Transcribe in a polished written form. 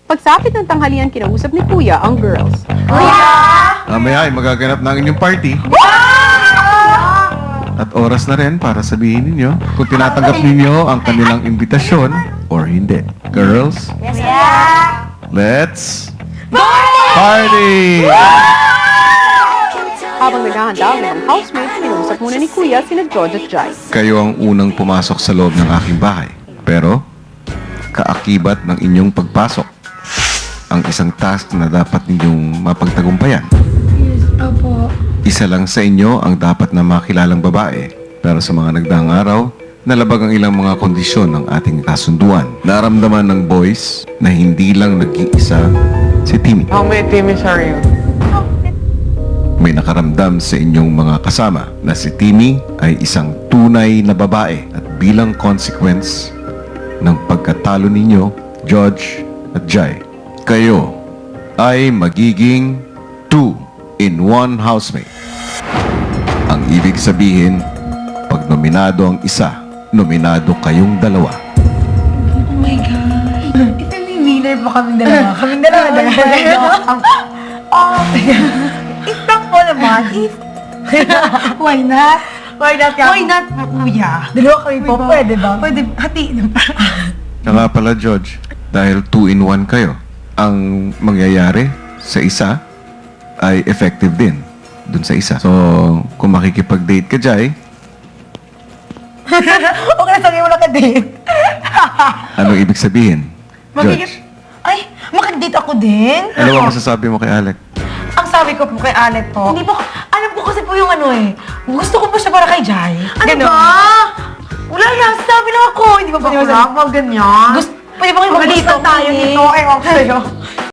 Pagsapit ng tanghalian, kinausap ni Kuya ang girls. Mamaya ay magaganap ng inyong party. At oras na rin para sabihin ninyo kung tinatanggap ninyo ang kanilang imbitasyon or hindi. Girls, let's party! Habang naghahanda ang mga housemates, kinausap muna ni Kuya sina George at Jai. Kayo ang unang pumasok sa loob ng aking bahay. Pero, kaakibat ng inyong pagpasok, ang isang task na dapat ninyong mapagtagumpayan. Opo. Isa lang sa inyo ang dapat na makilalang babae. Pero sa mga nagdaang araw, nalabag ang ilang mga kondisyon ng ating kasunduan. Naramdaman ng boys na hindi lang nag-iisa si Timmy. How many Timmys are you? May nakaramdam sa inyong mga kasama na si Timmy ay isang tunay na babae at bilang consequence ng pagkatalo ninyo, George at Jai, kayo ay magiging 2-in-1 housemate. Ang ibig sabihin, pag nominado ang isa, nominado kayong dalawa. Oh my God. Ito may winner po kaming dalawa. Kaming dalawa. I-prank po naman. Why not? Why not? Why not, kuya? Dalawa kami po, pwede ba? Pwede, hatiin. Nga pala, George, dahil 2-in-1 kayo, ang mangyayari sa isa ay effective din dun sa isa. So, kung makikipag-date ka, Jai, Okay na, sabi mo na ka-date. anong ibig sabihin? George, Ay, makag-date ako din? ano ba masasabi mo kay Alec? Ang sabi ko po kay Alec po, hindi po, alam ko kasi po yung ano eh, gusto ko po siya para kay Jai. Ano ba? Wala lang, sabi lang ako. Hindi ba pwede masabi? Ganyan. Gusto, pwede ba kayo mag-dito tayo dito? Ewan ko sa'yo.